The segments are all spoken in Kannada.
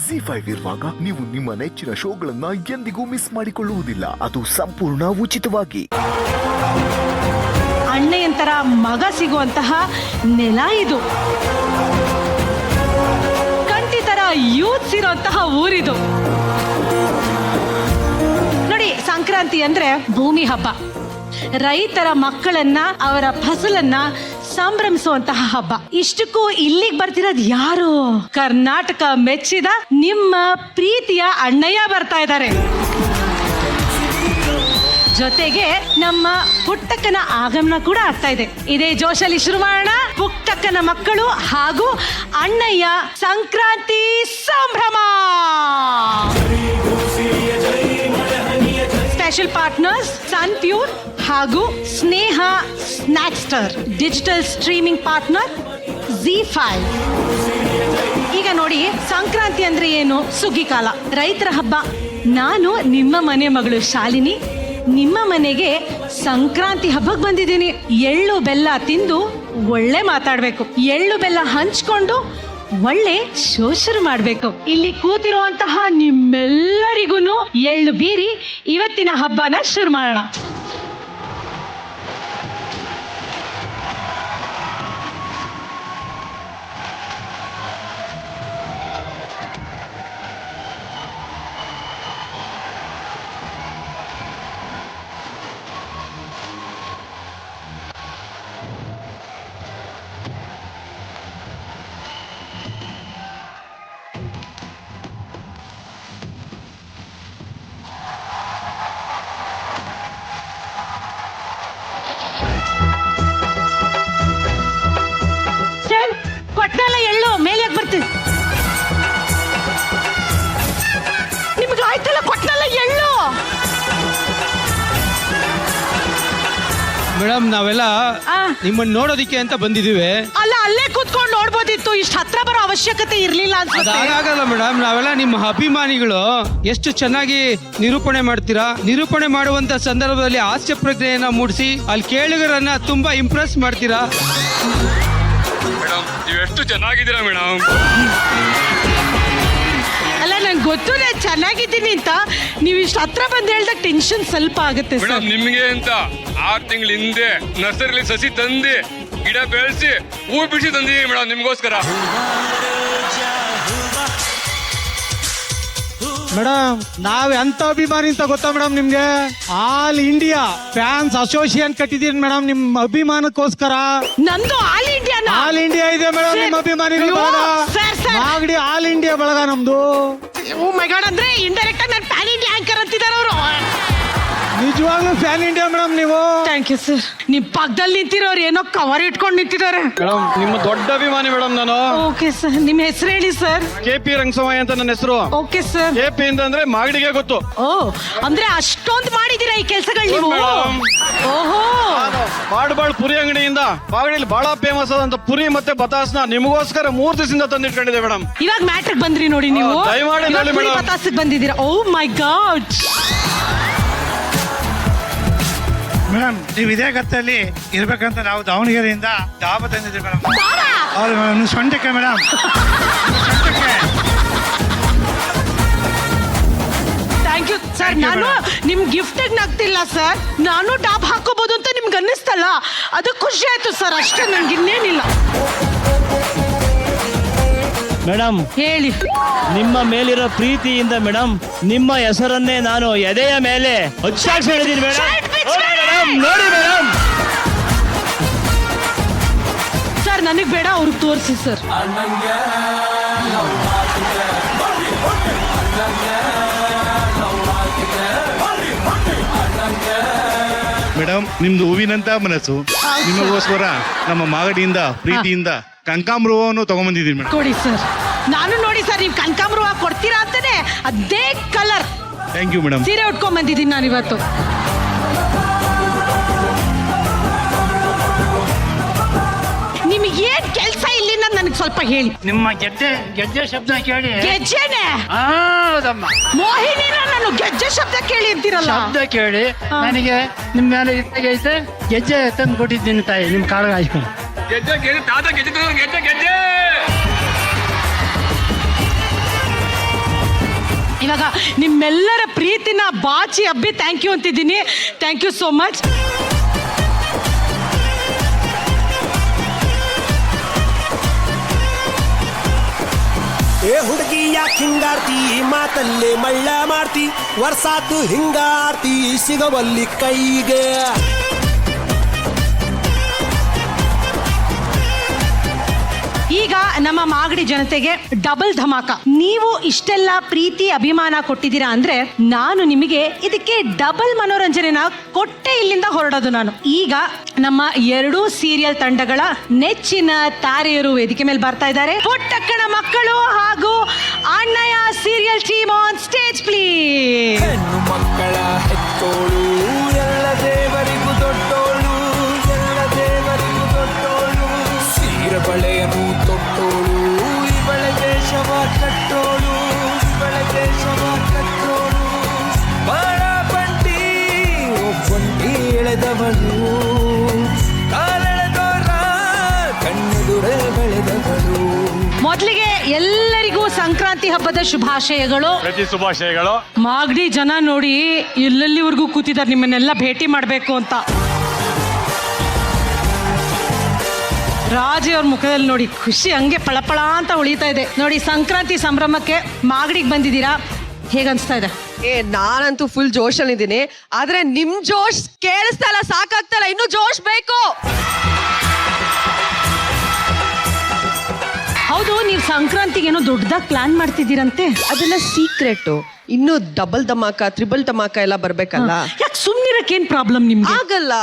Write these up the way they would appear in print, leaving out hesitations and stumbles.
ZEE5 ಇರುವಾಗ ನೀವು ನಿಮ್ಮ ನೆಚ್ಚಿನ ಶೋಗಳನ್ನ ಎಂದಿಗೂ ಮಿಸ್ ಮಾಡಿಕೊಳ್ಳುವುದಿಲ್ಲ. ಅದು ಸಂಪೂರ್ಣ ಉಚಿತವಾಗಿ. ಅಣ್ಣೆಯಂತರ ಮಗ ಸಿಗುವಂತಹ ನೆಲ ಇದು. ಕಂಠಿತರ ಯೂತ್ಸ್ ಇರುವಂತಹ ಊರಿದು. ನೋಡಿ, ಸಂಕ್ರಾಂತಿ ಅಂದ್ರೆ ಭೂಮಿ ಹಬ್ಬ. ರೈತರ ಮಕ್ಕಳನ್ನ, ಅವರ ಫಸಲನ್ನ ಸಂಭ್ರಮಿಸುವಂತಹ ಹಬ್ಬ. ಇಷ್ಟಕ್ಕೂ ಇಲ್ಲಿಗೆ ಬರ್ತಿರೋದು ಯಾರು? ಕರ್ನಾಟಕ ಮೆಚ್ಚಿದ ನಿಮ್ಮ ಪ್ರೀತಿಯ ಅಣ್ಣಯ್ಯ ಬರ್ತಾ ಇದ್ದಾರೆ. ಜೊತೆಗೆ ನಮ್ಮ ಪುಟ್ಟಕ್ಕನ ಆಗಮನ ಕೂಡ ಆಗ್ತಾ ಇದೆ. ಇದೇ ಜೋಶಲ್ಲಿ ಶುರು ಮಾಡೋಣ ಪುಟ್ಟಕ್ಕನ ಮಕ್ಕಳು ಹಾಗೂ ಅಣ್ಣಯ್ಯ ಸಂಕ್ರಾಂತಿ ಸಂಭ್ರಮ. ಸ್ಪೆಷಲ್ ಪಾರ್ಟ್ನರ್ಸ್ ಸನ್ ಪ್ಯೂರ್ ಹಾಗೂ Sneha snackster. Digital streaming partner ZEE5. ಈಗ ನೋಡಿ, ಸಂಕ್ರಾಂತಿ ಅಂದ್ರೆ ಏನು? ಸುಗ್ಗಿ ಕಾಲ, ರೈತರ ಹಬ್ಬ. ನಾನು ನಿಮ್ಮ ಮನೆ ಮಗಳು ಶಾಲಿನಿ ನಿಮ್ಮ ಮನೆಗೆ ಸಂಕ್ರಾಂತಿ ಹಬ್ಬಕ್ಕೆ ಬಂದಿದ್ದೀನಿ. ಎಳ್ಳು ಬೆಲ್ಲ ತಿಂದು ಒಳ್ಳೆ ಮಾತಾಡ್ಬೇಕು, ಎಳ್ಳು ಬೆಲ್ಲ ಹಂಚ್ಕೊಂಡು ಒಳ್ಳೆ ಶೋ ಶುರು ಮಾಡ್ಬೇಕು. ಇಲ್ಲಿ ಕೂತಿರುವಂತಹ ನಿಮ್ಮೆಲ್ಲರಿಗೂ ಎಳ್ಳು ಬೀರಿ ಇವತ್ತಿನ ಹಬ್ಬನ ಶುರು ಮಾಡೋಣ. ಕೊಟ್ಟಲ್ಲ ಎಳ್ಳು ಮೇಲೆ ಬರ್ತೀವಿ. ನಿಮ್ಗೆ ಆಯ್ತಲ್ಲ, ಕೊಟ್ಟಲ್ಲ ಎಳ್ಳು. ಮೇಡಮ್, ನಾವೆಲ್ಲ ನಿಮ್ಮನ್ನ ನೋಡೋದಿಕ್ಕೆ ಅಂತ ಬಂದಿದೀವಿ. ಅಲ್ಲ, ಅಲ್ಲೇ ಕೂತ್ಕೊಂಡು ನೋಡ್ಬೋದಿತ್ತು, ಇಷ್ಟು ಹತ್ರ ಬರೋ ಅವಶ್ಯಕತೆ ಇರ್ಲಿಲ್ಲ ಅನ್ಸುತ್ತೆ. ಅದಾಗಲ್ಲ ಮೇಡಮ್, ನಾವೆಲ್ಲ ನಿಮ್ಮ ಅಭಿಮಾನಿಗಳು. ಎಷ್ಟು ಚೆನ್ನಾಗಿ ನಿರೂಪಣೆ ಮಾಡ್ತೀರಾ. ನಿರೂಪಣೆ ಮಾಡುವಂತ ಸಂದರ್ಭದಲ್ಲಿ ಹಾಸ್ಯ ಪ್ರಜ್ಞೆಯನ್ನ ಮೂಡಿಸಿ ಅಲ್ಲಿ ಕೇಳುಗರನ್ನ ತುಂಬಾ ಇಂಪ್ರೆಸ್ ಮಾಡ್ತೀರಾ. ಮೇಡಮ್, ನೀವೆಷ್ಟು ಚೆನ್ನಾಗಿದ್ದೀರಾ ಮೇಡಮ್. ಅಲ್ಲ, ನಂಗೆ ಗೊತ್ತು ನಾನು ಚೆನ್ನಾಗಿದ್ದೀನಿ ಅಂತ. ನೀವು ಇಷ್ಟು ಹತ್ರ ಬಂದು ಹೇಳ್ದಾಗ ಟೆನ್ಷನ್ ಸ್ವಲ್ಪ ಆಗುತ್ತೆ ಮೇಡಮ್. ನಿಮ್ಗೆ ಅಂತ 6 ತಿಂಗಳ ಹಿಂದೆ ನರ್ಸರಿಲಿ ಸಸಿ ತಂದು ಗಿಡ ಬೆಳೆಸಿ ಹೂ ಬಿಡಿಸಿ ತಂದಿದ್ದೀವಿ ಮೇಡಮ್, ನಿಮ್ಗೋಸ್ಕರ. ಮೇಡಮ್, ನಾವ್ ಎಂತ ಅಭಿಮಾನಿ ಅಂತ ಗೊತ್ತಾ ಮೇಡಮ್ ನಿಮ್ಗೆ? ಆಲ್ ಇಂಡಿಯಾ ಫ್ಯಾನ್ಸ್ ಅಸೋಸಿಯೇಷನ್ ಕಟ್ಟಿದೀನಿ ಮೇಡಮ್ ನಿಮ್ ಅಭಿಮಾನಕ್ಕೋಸ್ಕರ. ನಂದು ಆಲ್ ಇಂಡಿಯಾ. ಆಲ್ ಇಂಡಿಯಾ ಇದೆ ಮೇಡಮ್ ನಿಮ್ಮ ಅಭಿಮಾನಿಗಳು ಬಳಗ. ಮಾಗಡಿ ಆಲ್ ಇಂಡಿಯಾ ಬಳಗ ನಮ್ದು. ಓ ಮೈ ಗಾಡ್, ಅಂದ್ರೆ ಇಂಡೈರೆಕ್ಟ್ ಆಗಿ ನಾನು ಪ್ಯಾನ್ ಇಂಡಿಯಾ ಆಂಕರ್ ಅಂತಿದ್ದಾರೆ ಅವರು. ನಿಜವಾಗ್ಲೂ ಫ್ಯಾನ್ ಇಂಡಿಯಾ ಮೇಡಮ್ ನೀವು. Thank you sir. ನಿಮ್ ಪಕ್ಕದಲ್ಲಿ ನಿಂತಿರೋರು ಏನೋ ಕವರ್ ಇಟ್ಕೊಂಡು ನಿಂತಿದ್ದಾರೆ. ಮೇಡಮ್, ನಿಮ್ಮ ದೊಡ್ಡ ಅಭಿಮಾನಿ ಮೇಡಮ್ ನಾನು. ಓಕೆ ಸರ್, ನಿಮ್ಮ ಹೆಸರು ಹೇಳಿ ಸರ್. KP ರಂಗಸ್ವಾಮಿ ಅಂತ ನನ್ನ ಹೆಸರು. Okay sir. KP ಅಂತಂದ್ರೆ ಮಾಗಡಿಗೆ ಗೊತ್ತು. ಓ, ಅಂದ್ರೆ ಅಷ್ಟೊಂದು ಮಾಡಿದೀರಾ ಈ ಕೆಲಸಗಳು ನೀವು? ಓಹೋ. ಬಾಡ್ ಪುರಿ ಅಂಗಡಿಯಿಂದ ಮಾಗಡಿಯಲ್ಲಿ ಬಹಳ ಫೇಮಸ್ ಆದಂತ ಪುರಿ ಮತ್ತೆ ಬತಾಸ್ನ ನಿಮಗೋಸ್ಕರ 3 ದಿವಸದಿಂದ ತಂದಿಟ್ಕೊಂಡಿದೆ ಮೇಡಮ್. ಇವಾಗ ಮ್ಯಾಟ್ರಿಗೆ ಬಂದ್ರಿ ನೋಡಿ ನೀವು. ದಯಮಾಡಿ ನೋಡಿ ಮೇಡಮ್. ಬತಾಸ್ಗೆ ಬಂದಿದ್ದೀರಾ. ಓ ಮೈ ಗಾಡ್. ಮೇಡಮ್, ನೀವು ಇದೇ ಗತ್ತಲ್ಲಿ ಇರ್ಬೇಕಂತ ನಾವು ದಾವಣಗೆರೆಯಿಂದ ದಾಬ ತಂದಿದ್ದೀವಿ ಮೇಡಮ್. ಹೌದು ಮೇಡಮ್, ಸೊಂಟಕ್ಕೆ ಮೇಡಮ್. Thank you sir. ನಾನು ನಿಮ್ ಗಿಫ್ಟ್ ನಗ್ತಿಲ್ಲ ಸರ್. ನಾನು ಡಾಬ್ ಹಾಕೋಬಹುದು ಅಂತ ನಿಮ್ಗೆ ಅನ್ನಿಸ್ತಲ್ಲ, ಅದು ಖುಷಿ ಆಯ್ತು ಸರ್, ಅಷ್ಟೇ. ನನ್ಗೆ ಇನ್ನೇನಿಲ್ಲ. ಮೇಡಮ್, ಹೇಳಿ. ನಿಮ್ಮ ಮೇಲಿರೋ ಪ್ರೀತಿಯಿಂದ ಮೇಡಮ್ ನಿಮ್ಮ ಹೆಸರನ್ನೇ ನಾನು ಎದೆಯ ಮೇಲೆ ಹಚ್ಚಾಕ್ಸಿ ಹೇಳಿದ್ದೀನಿ ಮೇಡಮ್. ನೋಡಿ ಮೇಡಮ್. ಸರ್, ನನಗ್ ಬೇಡ, ಅವ್ರಿಗೆ ತೋರಿಸಿ ಸರ್. ಮೇಡಮ್, ನಿಮ್ದು ಹೂವಿನಂತ ಮನಸ್ಸು. ನಿಮಗೋಸ್ಕರ ನಮ್ಮ ಮಾಗಡಿಯಿಂದ ಪ್ರೀತಿಯಿಂದ ಕನಕಾಂಬರವನ್ನು ತಗೊಂಡ್ಬಂದಿದ್ದೀನಿ ಮೇಡಮ್. ಕೊಡಿ ಸರ್. ನಾನು ನೋಡಿ ಸರ್, ನೀವು ಕನಕಾಂಬರ ಕೊಡ್ತೀರಾ ಅಂತಾನೆ ಅದೇ ಕಲರ್ ಥ್ಯಾಂಕ್ ಯು ಮೇಡಮ್. ಸೀರೆ ಉಟ್ಕೊಂಡ್ ಬಂದಿದ್ದೀನಿ ನಾನು ಇವತ್ತು. ನಿಮಗೆ ಏನ್ ಕೆಲಸ ಇಲ್ಲಿಂದ ನನಗೆ ಸ್ವಲ್ಪ ಹೇಳಿ. ನಿಮ್ಮ ಗೆಜ್ಜೆ ಶಬ್ದ ಕೇಳಿ. ಗೆಜ್ಜೆನೆ? ಹೌದಮ್ಮ. ಮೋಹಿನಿನ ನಾನು ಗೆಜ್ಜೆ ಶಬ್ದ ಕೇಳಿ ಅಂತೀರಲ್ಲ. ಶಬ್ದ ಕೇಳಿ ನನಗೆ ನಿಮ್ಮ ಮೇಲೆ ಐತೆ. ಗೆಜ್ಜೆ ತಂದು ಕೊಟ್ಟಿದ್ದೀನಿ ತಾಯಿ, ನಿಮ್ ಕಾಳು ಆಯ್ತು. ಗೆಜ್ಜೆ ಗೆಜ್ಜೆ ತಾತ ಗೆಜ್ಜೆ ಗೆಜ್ಜೆ ಗೆಜ್ಜೆ ಇವಾಗ ನಿಮ್ಮೆಲ್ಲರ ಪ್ರೀತಿನ ಬಾಚಿ ಹಬ್ಬಿ ಥ್ಯಾಂಕ್ ಯು ಅಂತಿದ್ದೀನಿ. Thank you so much. ಏ ಹುಡುಗಿ ಯಾಕೆ ಹಿಂಗಾರ್ತಿ ಮಾತಲ್ಲೇ ಮಳ್ಳ ಮಾಡ್ತಿ ವರ್ಷಾತು ಹಿಂಗಾರ್ತಿ ಸಿಗವಲ್ಲಿ ಕೈಗೆ. ಈಗ ನಮ್ಮ ಮಾಗಡಿ ಜನತೆಗೆ ಡಬಲ್ ಧಮಾಕ. ನೀವು ಇಷ್ಟೆಲ್ಲ ಪ್ರೀತಿ ಅಭಿಮಾನ ಕೊಟ್ಟಿದ್ದೀರಾ ಅಂದ್ರೆ ನಾನು ನಿಮಗೆ ಇದಕ್ಕೆ ಡಬಲ್ ಮನೋರಂಜನೆನ ಕೊಟ್ಟೆ ಇಲ್ಲಿಂದ ಹೊರಡೋದು ನಾನು. ಈಗ ನಮ್ಮ 2 ಸೀರಿಯಲ್ ತಂಡಗಳ ನೆಚ್ಚಿನ ತಾರೆಯರು ವೇದಿಕೆ ಮೇಲೆ ಬರ್ತಾ ಇದ್ದಾರೆ. ಪುಟ್ಟಕ್ಕನ ಮಕ್ಕಳು ಹಾಗೂ Annayya serial team on stage please. ಹೆಣ್ಣು ಮಕ್ಕಳ ಹೆತ್ತೋಳು ಎಲ್ಲ ದೇವರಿಗೂ ದೊಡ್ಡೋಳು, ಎಲ್ಲ ದೇವರಿಗೂ ದೊಡ್ಡೋಳು, ಸೀರ ಬಳೆಯನ್ನು ತೊಟ್ಟೋಳು, ಇವಳ ದೇಶವ ಕಟ್ಟೋಳು, ಇವಳ ದೇಶವ ಕಟ್ಟೋಳು, ಬಾಳ ಬಂಡಿ ಒಬ್ಬಂಡಿ ಎಳೆದವಳು, ಕಾಲೆಳೆದೋರ ಕಣ್ಣೆದುರೇ ಬೆಳೆದವಳು. ಮೊದಲಿಗೆ ಎಲ್ಲರಿಗೂ ಸಂಕ್ರಾಂತಿ ಹಬ್ಬದ ಶುಭಾಶಯಗಳು. ಪ್ರತಿ ಶುಭಾಶಯಗಳು. ಮಾಗಡಿ ಜನ ನೋಡಿ ಎಲ್ಲೆಲ್ಲಿವರೆಗೂ ಕೂತಿದ್ದಾರೆ ನಿಮ್ಮನ್ನೆಲ್ಲ ಭೇಟಿ ಮಾಡಬೇಕು ಅಂತ. ರಾಜಿ ಅವ್ರ ಮುಖದಲ್ಲಿ ನೋಡಿ ಖುಷಿ ಹಂಗೆ ಪಳಪಳ ಅಂತ ಉಳಿತಾ ಇದೆ ನೋಡಿ. ಸಂಕ್ರಾಂತಿ ಸಂಭ್ರಮಕ್ಕೆ ಮಾಗಡಿಗೆ ಬಂದಿದ್ದೀರಾ, ಹೇಗನ್ಸ್ತಾ ಇದೆ? ನಾನಂತೂ ಫುಲ್ ಜೋಶಲ್ಲಿ ಇದ್ದೀನಿ. ಆದ್ರೆ ನಿಮ್ ಜೋಶ್ ಕೇಳಿಸ್ತಾ ಇಲ್ಲ, ಸಾಕಾಗ್ತಾ ಇಲ್ಲ, ಇನ್ನೂ ಜೋಶ್ ಬೇಕು. ಹೌದು, ನೀವು ಸಂಕ್ರಾಂತಿಗೆ ಏನೋ ದೊಡ್ಡದಾಗಿ ಪ್ಲಾನ್ ಮಾಡ್ತಿದ್ದೀರಂತೆ. ಅದೆಲ್ಲ ಸೀಕ್ರೆಟ್. ಇನ್ನು ಡಬಲ್ ಧಮಾಕ, ತ್ರಿಬಲ್ ಧಮಾಕ ಎಲ್ಲ ಬರ್ಬೇಕಲ್ಲ. ಯಾಕೆ ಸುಮ್ನಿರಕ್ಕೆ ಏನ್ ಪ್ರಾಬ್ಲಮ್ ನಿಮ್ಗೆ? ಆಗಲ್ಲ.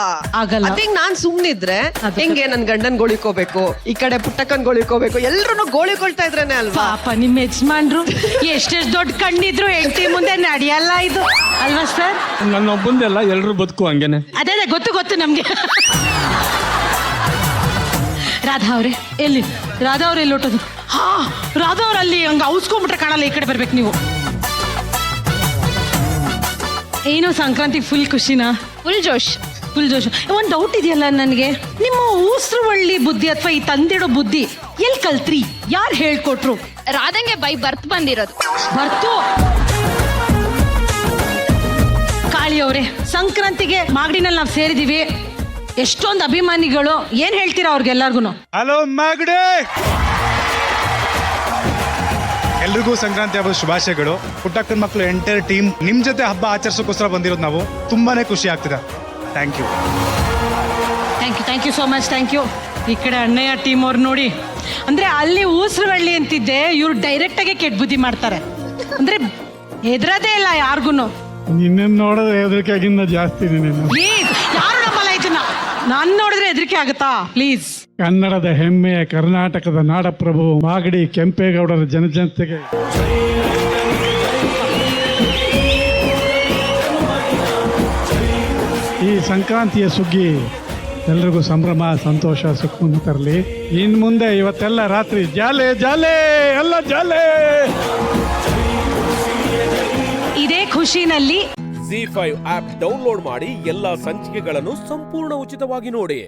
ಆಗಲ್ಲ. ಅದೇ ನಾನ್ ಸುಮ್ನಿದ್ರೆ ಹೆಂಗೆ ನನ್ ಗಂಡನ್ ಗೋಳಿಕೋಬೇಕು, ಈ ಕಡೆ ಪುಟ್ಟಕ್ಕನ್ ಗೋಳಿಕೋಬೇಕು, ಎಲ್ರು ಗೋಳಿಕೊಳ್ತಾ ಇದ್ರೇನೆ ಅಲ್ವಾ. ಪಾಪ ನಿಮ್ ಯಜಮಾನ್ರು ಎಷ್ಟೆಷ್ಟು ದೊಡ್ಡ ಕಣ್ಣಿದ್ರು ಹೆಂಡತಿ ಮುಂದೆ ನಡೆಯಲ್ಲ ಇದು ಅಲ್ವಾ ಸರ್? ನನ್ನ ಒಬ್ಬಂದೆಲ್ಲ ಎಲ್ರು ಬದುಕು ಹಂಗೇನೆ. ಅದೇ ಗೊತ್ತು ನಮ್ಗೆ. ರಾಧಾ ಅವ್ರೆ ಎಲ್ಲಿ? ರಾಧಾ ಅವ್ರೆ ಎಲ್ಲಿ ಹೊಟ್ಟೋದು? ಹಾ, ರಾಧಾ ಅವ್ರ ಅಲ್ಲಿ ಹಂಗ ಔಸ್ಕೊಂಡ್ಬಿಟ್ರೆ ಕಾಣಲ್ಲ, ಈ ಕಡೆ ಬರ್ಬೇಕು ನೀವು. ಏನು ಸಂಕ್ರಾಂತಿ ಫುಲ್ ಖುಷಿನಾ? ಫುಲ್ ಜೋಶ್. ಒಂದು ಡೌಟ್ ಇದೆಯಲ್ಲ ನನಗೆ, ನಿಮ್ಮ ಊಸ್ರುವಳ್ಳಿ ಬುದ್ಧಿ ಅಥವಾ ಈ ತಂದಿಡೋ ಬುದ್ಧಿ ಎಲ್ಲಿ ಕಲ್ತ್ರಿ? ಯಾರು ಹೇಳ್ಕೊಟ್ರು? ರಾಧಂಗೆ ಬರ್ತ್ ಬಂದಿರೋದು. ಬರ್ತು. ಕಾಳಿ ಅವರೇ, ಸಂಕ್ರಾಂತಿಗೆ ಮಾಗಡಿನಲ್ಲಿ ನಾವು ಸೇರಿದೀವಿ, ಎಷ್ಟೊಂದು ಅಭಿಮಾನಿಗಳು, ಏನ್ ಹೇಳ್ತೀರಾ ಅವ್ರಿಗೆಲ್ಲರಿಗೂ? ಹಲೋ ಮಾಗಡಿ, ಎಲ್ರಿಗೂ ಸಂಕ್ರಾಂತಿ ಹಬ್ಬದ ಶುಭಾಶಯಗಳು. ಪುಟ್ಟಕ್ಕನ ಮಕ್ಕಳು ಎಂಟೈರ್ ಟೀಮ್ ನಿಮ್ ಜೊತೆ ಹಬ್ಬ ಆಚರಿಸೋಕ್ಕೋಸ್ಕರ ಬಂದಿರೋದು ನಾವು. ತುಂಬಾನೇ ಖುಷಿ ಆಗ್ತಿದೆ. Thank you so much. Thank you. ಈ ಕಡೆ ಅಣ್ಣಯ್ಯ ಟೀಮ್ ಅವ್ರು ನೋಡಿ, ಅಂದ್ರೆ ಅಲ್ಲಿ ಊಸ್ರುವಳ್ಳಿ ಅಂತಿದ್ದೆ, ಇವ್ರು ಡೈರೆಕ್ಟ್ ಆಗಿ ಕೆಟ್ಟ ಬುದ್ಧಿ ಮಾಡ್ತಾರೆ. ಅಂದ್ರೆ ಹೆದರದೇ ಇಲ್ಲ ಯಾರಿಗೂ. ನಿನ್ನ ನೋಡಿದ್ರೆ ಹೆದರಿಕೆಗಿಂತ ಜಾಸ್ತಿ. ಪ್ಲೀಸ್, ಯಾರು ನಮ್ಮಲ್ಲ ಇದನ್ನ. ನಾನು ನೋಡಿದ್ರೆ ಹೆದರಿಕೆ ಆಗುತ್ತಾ? ಪ್ಲೀಸ್. ಕನ್ನಡದ ಹೆಮ್ಮೆಯ ಕರ್ನಾಟಕದ ನಾಡಪ್ರಭು ಮಾಗಡಿ ಕೆಂಪೇಗೌಡರ ಜನತೆಗೆ ಈ ಸಂಕ್ರಾಂತಿಯ ಸುಗ್ಗಿ ಎಲ್ರಿಗೂ ಸಂಭ್ರಮ, ಸಂತೋಷ, ಸುಖವನ್ನು ತರಲಿ. ಇನ್ ಮುಂದೆ ಇವತ್ತೆಲ್ಲ ರಾತ್ರಿ ಜಾಲೆ ಜಾಲೆ ಎಲ್ಲ ಜಾಲೆ. ಇದೇ ಖುಷಿನಲ್ಲಿ ZEE5 ಆಪ್ ಡೌನ್ಲೋಡ್ ಮಾಡಿ ಎಲ್ಲಾ ಸಂಚಿಕೆಗಳನ್ನು ಸಂಪೂರ್ಣ ಉಚಿತವಾಗಿ ನೋಡಿ.